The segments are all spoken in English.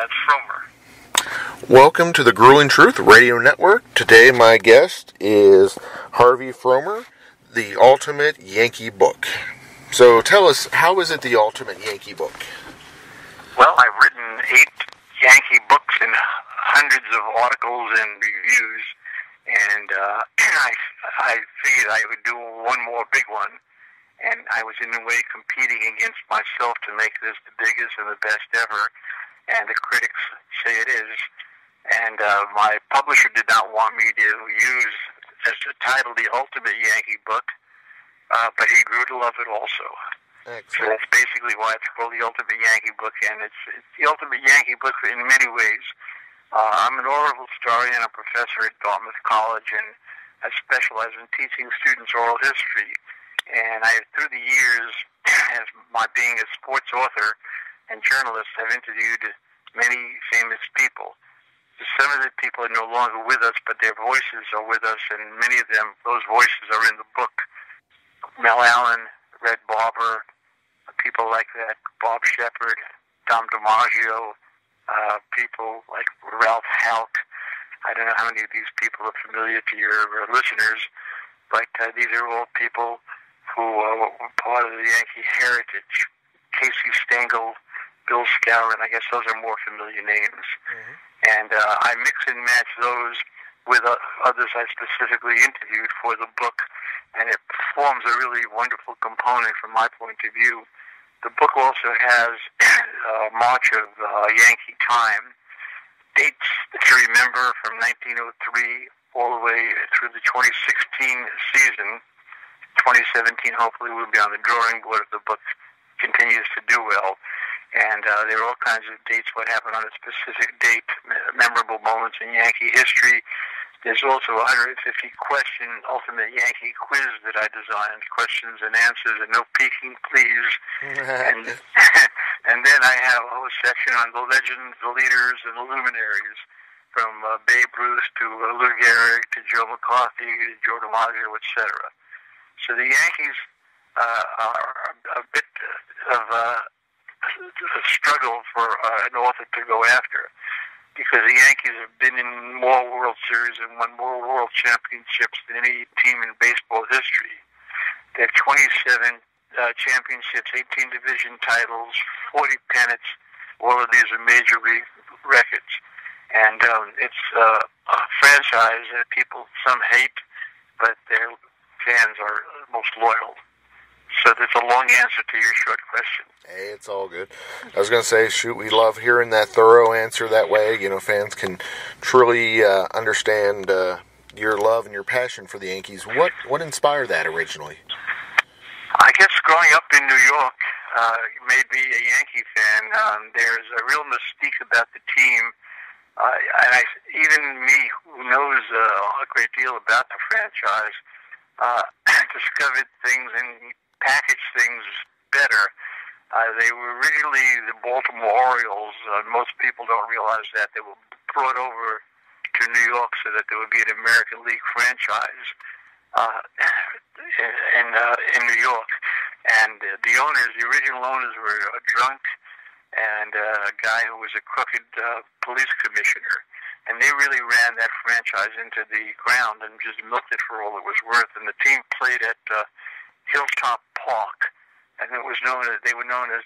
That's Fromer. Welcome to the Grueling Truth Radio Network. Today my guest is Harvey Fromer, the Ultimate Yankee Book. So tell us, how is it the Ultimate Yankee Book? Well, I've written 8 Yankee books and hundreds of articles and reviews, and I figured I would do one more big one. And I was in a way competing against myself to make this the biggest and the best ever, and the critics say it is. And my publisher did not want me to use as the title the Ultimate Yankee Book, but he grew to love it also. Excellent. So that's basically why it's called the Ultimate Yankee Book, and it's the Ultimate Yankee Book in many ways. I'm an oral historian, a professor at Dartmouth College, and I specialize in teaching students oral history. And through the years, as my being a sports author and journalist, I've interviewed many famous people. Some of the people are no longer with us, but their voices are with us, and many of them, those voices are in the book. Mel Allen, Red Barber, people like that, Bob Shepard, Tom DiMaggio, people like Ralph Halk. I don't know how many of these people are familiar to your listeners, but these are all people who were part of the Yankee heritage. Casey Stengel, Bill Skowron, I guess those are more familiar names. Mm-hmm. And I mix and match those with others I specifically interviewed for the book, and it forms a really wonderful component from my point of view. The book also has March of Yankee time, dates to remember from 1903 all the way through the 2016 season. 2017 hopefully will be on the drawing board if the book continues to do well. And there are all kinds of dates, what happened on a specific date, memorable moments in Yankee history. There's also a 150-question Ultimate Yankee quiz that I designed, questions and answers, and no peeking, please. and then I have a whole section on the legends, the leaders, and the luminaries, from Babe Ruth to Lou Gehrig to Joe McCarthy to Joe DiMaggio, etc. So the Yankees are a bit of a struggle for an author to go after, because the Yankees have been in more World Series and won more World Championships than any team in baseball history. They have 27 championships, 18 division titles, 40 pennants. All of these are major league records. And it's a franchise that some hate, but their fans are most loyal. So that's a long answer to your short question. Hey, it's all good. I was going to say, shoot, we love hearing that thorough answer that way. You know, fans can truly understand your love and your passion for the Yankees. What inspired that originally? I guess growing up in New York made me a Yankee fan. There's a real mystique about the team. And even me, who knows a great deal about the franchise, discovered things and packaged things better. They were originally the Baltimore Orioles. Most people don't realize that. They were brought over to New York so that there would be an American League franchise in New York. And the original owners were a drunk and a guy who was a crooked police commissioner. And they really ran that franchise into the ground and just milked it for all it was worth. And the team played at Hilltop Park, and they were known as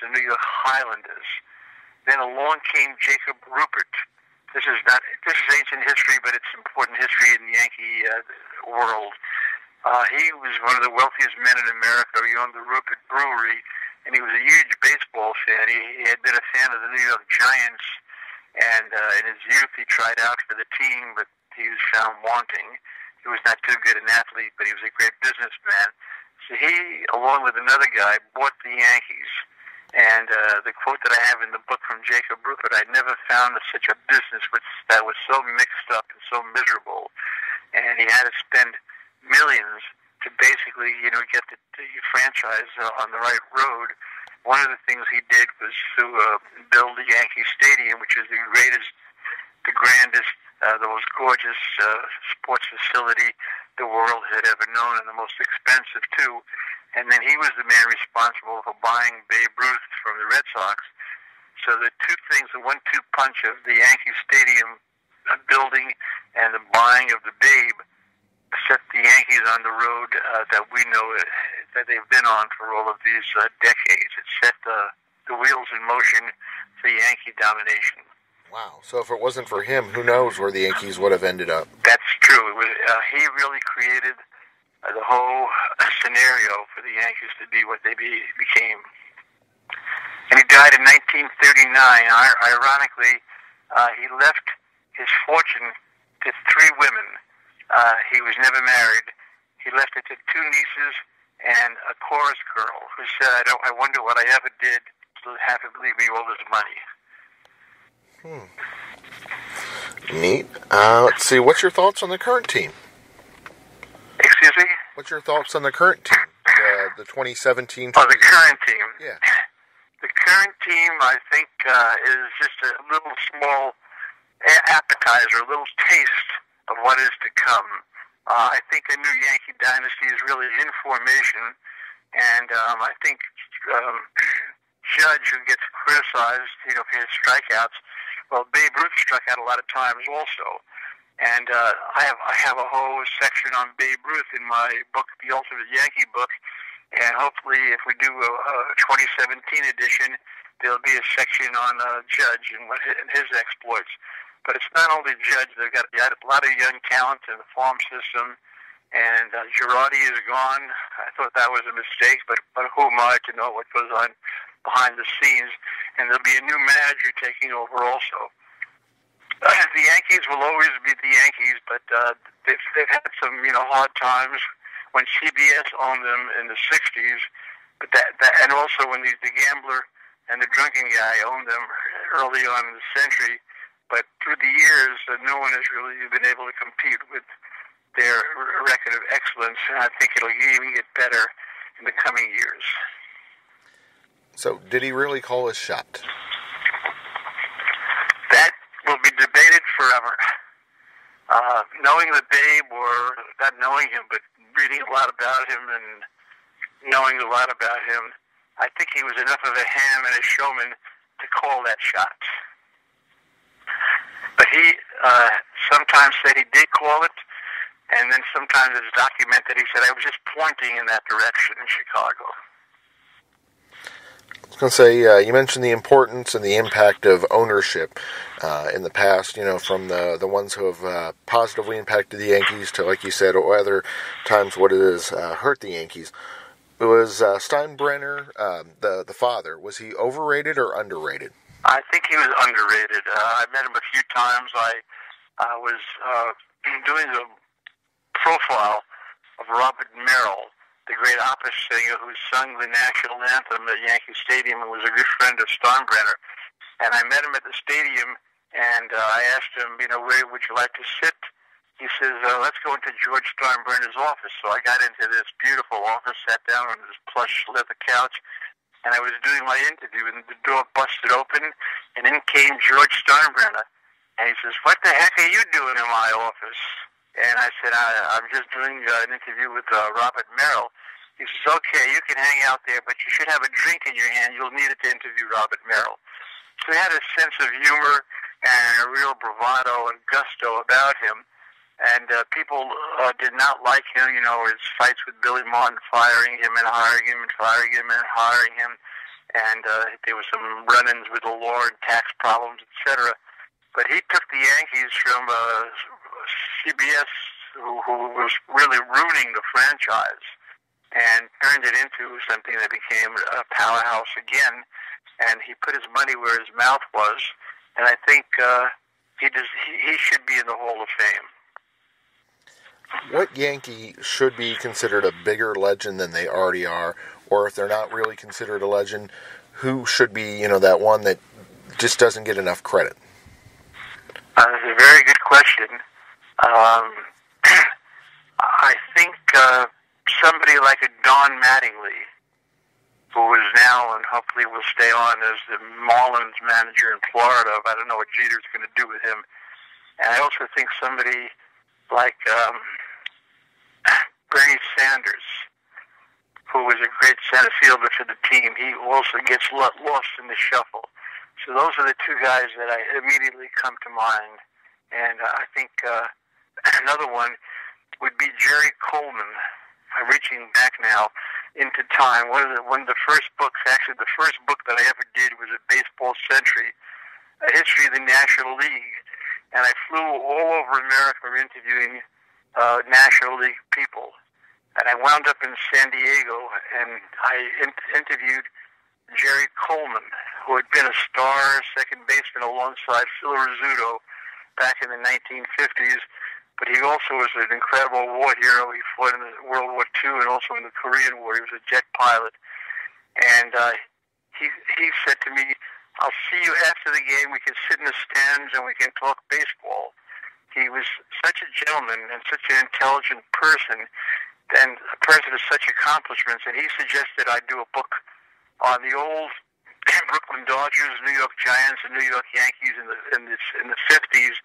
the New York Highlanders. Then along came Jacob Ruppert. This is ancient history, but it's important history in the Yankee world. He was one of the wealthiest men in America. He owned the Ruppert Brewery, and he was a huge baseball fan. He had been a fan of the New York Giants, and in his youth he tried out for the team, but he was found wanting. He was not too good an athlete, but he was a great businessman. So he, along with another guy, bought the Yankees. And the quote that I have in the book from Jacob Ruppert, I never found such a business that was so mixed up and so miserable. And he had to spend millions to basically, get the franchise on the right road. One of the things he did was to build the Yankee Stadium, which is the grandest, the most gorgeous sports facility the world had ever known, and the most expensive too. And then he was the man responsible for buying Babe Ruth from the Red Sox. So the two things, the 1-2 punch of the Yankee Stadium building and the buying of the Babe set the Yankees on the road that we know that they've been on for all of these decades. It set the wheels in motion for Yankee domination. Wow. So if it wasn't for him, who knows where the Yankees would have ended up? That's true. It was, he really created the whole scenario for the Yankees to be what they became. And he died in 1939. Ironically, he left his fortune to 3 women. He was never married. He left it to 2 nieces and a chorus girl who said, I wonder what I ever did to have him leave me all this money. Neat. Let's see, what's your thoughts on the current team? Excuse me? What's your thoughts on the current team? The 2017 team? Oh, the current team. Yeah. The current team, I think, is just a little small appetizer, a little taste of what is to come. I think a new Yankee dynasty is really in formation, and I think Judge, who gets criticized, for his strikeouts, well, Babe Ruth struck out a lot of times also, and I have a whole section on Babe Ruth in my book, The Ultimate Yankee Book, and hopefully, if we do a 2017 edition, there'll be a section on Judge and his exploits. But it's not only Judge. They've got a lot of young talent in the farm system, and Girardi is gone. I thought that was a mistake, but who am I to know what goes on behind the scenes? And there'll be a new manager taking over also. The Yankees will always be the Yankees, but they've had some hard times when CBS owned them in the 60s, but that and also when the gambler and the drunken guy owned them early on in the century. But through the years, no one has really been able to compete with their record of excellence, and I think it'll even get better in the coming years. So, did he really call his shot? That will be debated forever. Knowing the Babe, or not knowing him, but reading a lot about him and knowing a lot about him, I think he was enough of a ham and a showman to call that shot. But he sometimes said he did call it, and then sometimes it's documented he said, I was just pointing in that direction in Chicago. I was going to say, you mentioned the importance and the impact of ownership in the past, from the ones who have positively impacted the Yankees to, like you said, or other times what it has hurt the Yankees. It was Steinbrenner, the father. Was he overrated or underrated? I think he was underrated. I met him a few times. I was doing a profile of Robert Merrill, the great opera singer who sung the national anthem at Yankee Stadium and was a good friend of Steinbrenner. And I met him at the stadium, and I asked him, where would you like to sit? He says, let's go into George Steinbrenner's office. So I got into this beautiful office, sat down on this plush leather couch, and I was doing my interview, and the door busted open, and in came George Steinbrenner. And he says, what the heck are you doing in my office? And I said, I'm just doing an interview with Robert Merrill. He says, okay, you can hang out there, but you should have a drink in your hand. You'll need it to interview Robert Merrill. So he had a sense of humor and a real bravado and gusto about him. And people did not like him, his fights with Billy Martin, firing him and hiring him and firing him and hiring him. And there were some run-ins with the law and tax problems, etc. But he took the Yankees from CBS, who was really ruining the franchise, and turned it into something that became a powerhouse again. And he put his money where his mouth was. And I think he should be in the Hall of Fame. What Yankee should be considered a bigger legend than they already are? Or if they're not really considered a legend, who should be, that one that just doesn't get enough credit? That's a very good question. I think somebody like a Don Mattingly, who is now and hopefully will stay on as the Marlins manager in Florida. I don't know what Jeter's going to do with him. And I also think somebody like Bernie Sanders, who was a great center fielder for the team. He also gets lost in the shuffle. So those are the two guys that I immediately come to mind. And I think another one would be Jerry Coleman. I'm reaching back now into time. One of the first books, actually the first book that I ever did was a Baseball Century, a history of the National League. And I flew all over America interviewing National League people. And I wound up in San Diego, and I interviewed Jerry Coleman, who had been a star second baseman alongside Phil Rizzuto back in the 1950s. But he also was an incredible war hero. He fought in World War II and also in the Korean War. He was a jet pilot. And he said to me, "I'll see you after the game. We can sit in the stands and we can talk baseball." He was such a gentleman and such an intelligent person and a person of such accomplishments. And he suggested I do a book on the old Brooklyn Dodgers, New York Giants, and New York Yankees in the 50s.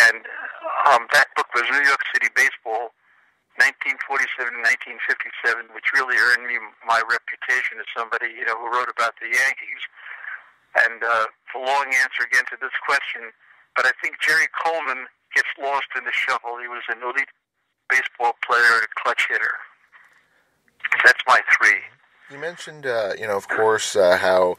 And that book was New York City Baseball, 1947 to 1957, which really earned me my reputation as somebody, who wrote about the Yankees. And it's a long answer again to this question, but I think Jerry Coleman gets lost in the shuffle. He was an elite baseball player and a clutch hitter. That's my three. You mentioned, of course, how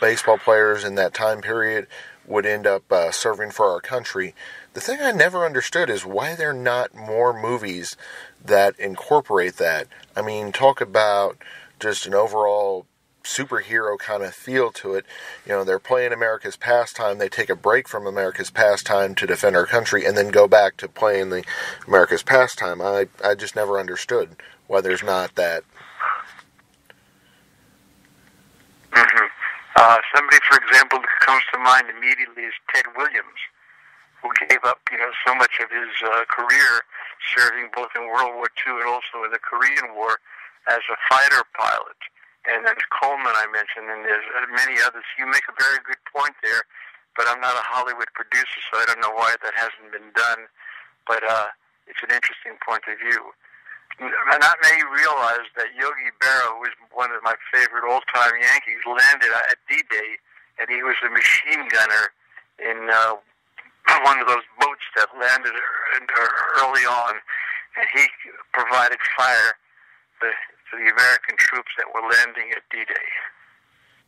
baseball players in that time period would end up serving for our country. The thing I never understood is why there are not more movies that incorporate that. I mean, talk about just an overall superhero kind of feel to it. They're playing America's pastime. They take a break from America's pastime to defend our country and then go back to playing the America's pastime. I just never understood why there's not that. Mm-hmm. Somebody, for example, that comes to mind immediately is Ted Williams, who gave up, so much of his career serving both in World War II and also in the Korean War as a fighter pilot. And then Coleman I mentioned, and there's many others. You make a very good point there, but I'm not a Hollywood producer, so I don't know why that hasn't been done. But it's an interesting point of view. Not many realize that Yogi Berra, who was one of my favorite all-time Yankees, landed at D-Day, and he was a machine gunner in one of those boats that landed early on, and he provided fire to the American troops that were landing at D-Day.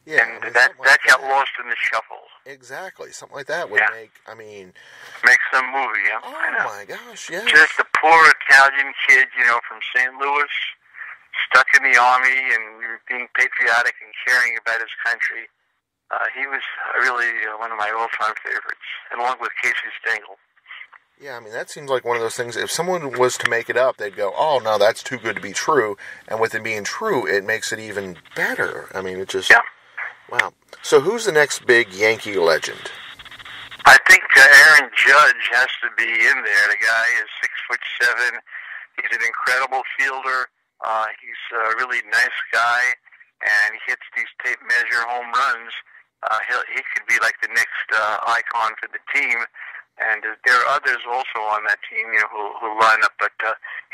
Yeah, and that got lost in the shuffle. Exactly. Something like that would make some movie, yeah. Oh, my gosh, yes. Just a poor Italian kid, from St. Louis, stuck in the Army and being patriotic and caring about his country. He was really one of my all-time favorites, along with Casey Stengel. Yeah, that seems like one of those things, if someone was to make it up, they'd go, "Oh, no, that's too good to be true." And with it being true, it makes it even better. It just... Yeah. Wow. So who's the next big Yankee legend? I think Aaron Judge has to be in there. The guy is 6'7". He's an incredible fielder. He's a really nice guy, and he hits these tape measure home runs. He could be like the next icon for the team. And there are others also on that team, who line up. But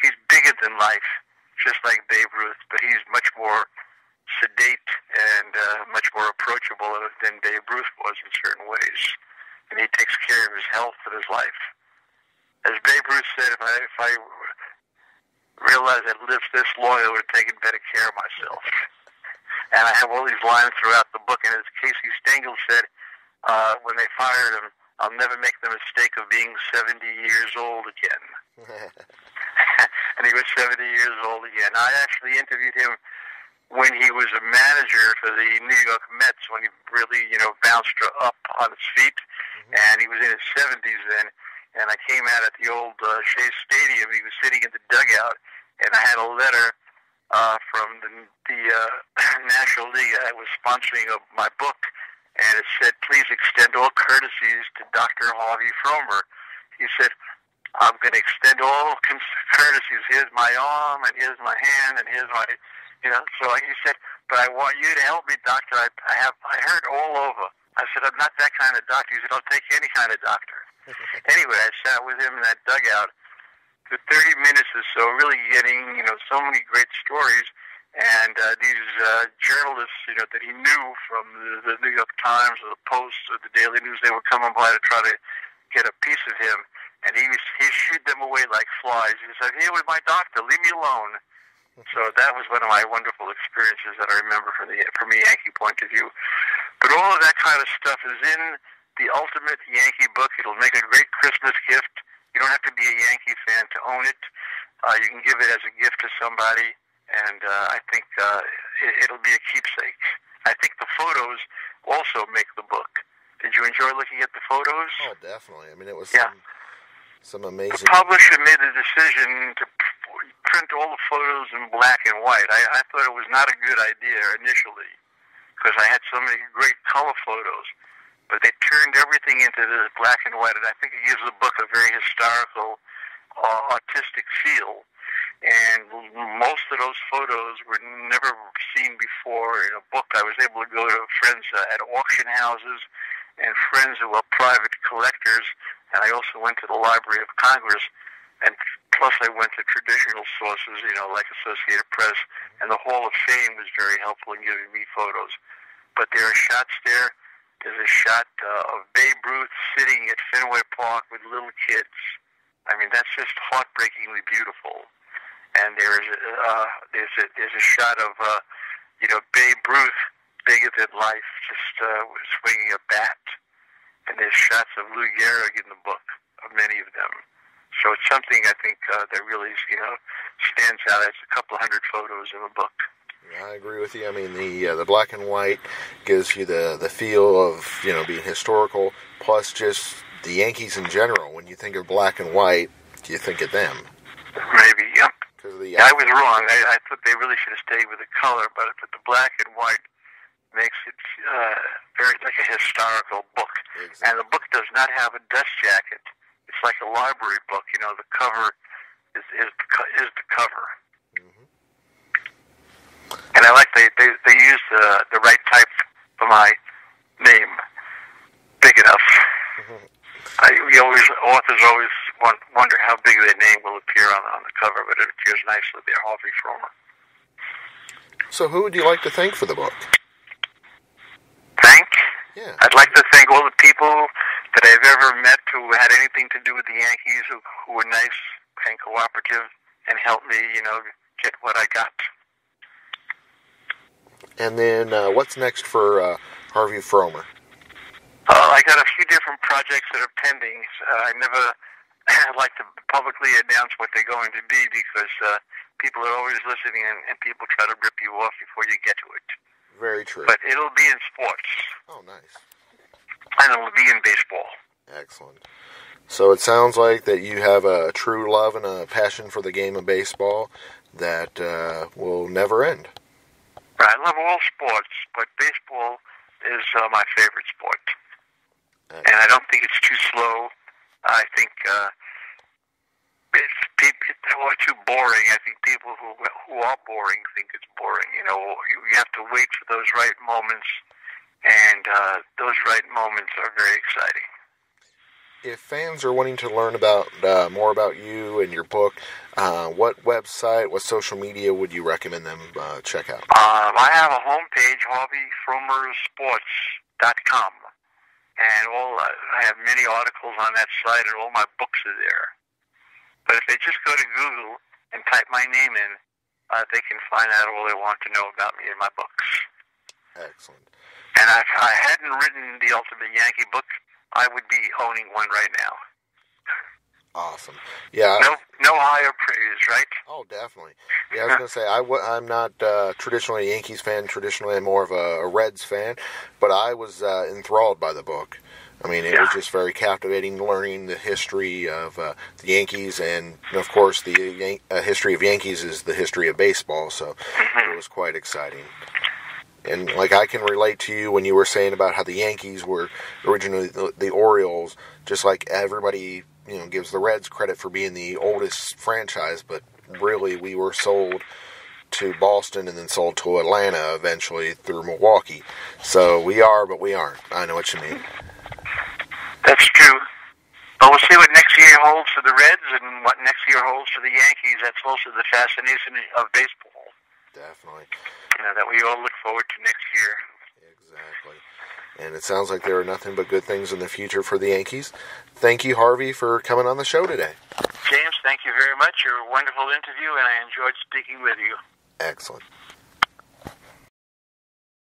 he's bigger than life, just like Babe Ruth. But he's much more sedate and much more approachable than Babe Ruth was in certain ways. And he takes care of his health and his life. As Babe Ruth said, if I realized I'd lived this long, I would have taken better care of myself. And I have all these lines throughout the book. And as Casey Stengel said, when they fired him, "I'll never make the mistake of being 70 years old again." And he was 70 years old again. I actually interviewed him when he was a manager for the New York Mets, when he really, bounced up on his feet. And he was in his 70s then. And I came out at the old Shea Stadium. He was sitting in the dugout, and I had a letter from the National League that was sponsoring my book, and it said, "Please extend all courtesies to Dr. Harvey Fromer." He said, "I'm going to extend all courtesies. Here's my arm, and here's my hand, and here's my, So he said, "But I want you to help me, doctor. I hurt all over." I said, "I'm not that kind of doctor." He said, "I'll take any kind of doctor." Anyway, I sat with him in that dugout for 30 minutes or so, really getting, so many great stories. And these journalists, that he knew from the New York Times or the Post or the Daily News, they were coming by to try to get a piece of him. And he shooed them away like flies. He said, "Here with my doctor, leave me alone." So that was one of my wonderful experiences that I remember from a Yankee point of view. But all of that kind of stuff is in the Ultimate Yankee Book. It'll make a great Christmas gift. You don't have to be a Yankee fan to own it. You can give it as a gift to somebody, and I think it'll be a keepsake. I think the photos also make the book. Did you enjoy looking at the photos? Oh, definitely. I mean, it was some amazing... The publisher made the decision to print all the photos in black and white. I thought it was not a good idea initially, because I had so many great color photos. But they turned everything into this black and white, and I think it gives the book a very historical, artistic feel. And most of those photos were never seen before in a book. I was able to go to friends at auction houses and friends who were private collectors, and I also went to the Library of Congress, and plus I went to traditional sources, like Associated Press, and the Hall of Fame was very helpful in giving me photos. But there are shots there. There's a shot of Babe Ruth sitting at Fenway Park with little kids. I mean, that's just heartbreakingly beautiful. And there's a shot of Babe Ruth, bigger than life, just swinging a bat. And there's shots of Lou Gehrig in the book, of many of them. So it's something I think that really stands out. It's a couple hundred photos in the book. I agree with you. I mean, the black and white gives you the feel of being historical, plus just the Yankees in general. When you think of black and white, you think of them. Maybe, yep. I was wrong. I thought they really should have stayed with the color, but the black and white makes it very like a historical book. Exactly. And the book does not have a dust jacket. It's like a library book. The cover is the cover. Mm-hmm. And I like they use the right type for my name, big enough. Mm-hmm. Authors always wonder how big their name will appear on the cover, but it appears nicely there, Harvey Fromer. So who would you like to thank for the book? Thank? Yeah. I'd like to thank all the people that I've ever met who had anything to do with the Yankees, who were nice and cooperative and helped me, get what I got. And then what's next for Harvey Fromer? I got a few different projects that are pending. I never like to publicly announce what they're going to be because people are always listening and people try to rip you off before you get to it. Very true. But it'll be in sports. Oh, nice. And it'll be in baseball. Excellent. So it sounds like that you have a true love and a passion for the game of baseball that will never end. I love all sports, but baseball is my favorite sport. And I don't think it's too slow. I think it's too boring. I think people who are boring think it's boring. You have to wait for those right moments, and those right moments are very exciting. If fans are wanting to learn about more about you and your book, what website, what social media would you recommend them check out? I have a homepage, HarveyFromerSports.com. And I have many articles on that site, and all my books are there. But if they just go to Google and type my name in, they can find out all they want to know about me in my books. Excellent. And if I hadn't written the Ultimate Yankee book, I would be owning one right now. Awesome. Yeah. No higher praise, right? Oh, definitely. Yeah, I was going to say, I'm not traditionally a Yankees fan. Traditionally, I'm more of a Reds fan. But I was enthralled by the book. I mean, it was just very captivating, learning the history of the Yankees. And, of course, the history of Yankees is the history of baseball. So it was quite exciting. And, I can relate to you when you were saying about how the Yankees were originally the Orioles, just like everybody gives the Reds credit for being the oldest franchise, but really we were sold to Boston and then sold to Atlanta eventually through Milwaukee. So we are, but we aren't. I know what you mean. That's true. But we'll see what next year holds for the Reds and what next year holds for the Yankees. That's also the fascination of baseball. Definitely. That we all look forward to next year. Exactly. And it sounds like there are nothing but good things in the future for the Yankees. Thank you, Harvey, for coming on the show today. James, thank you very much. You're a wonderful interview, and I enjoyed speaking with you. Excellent.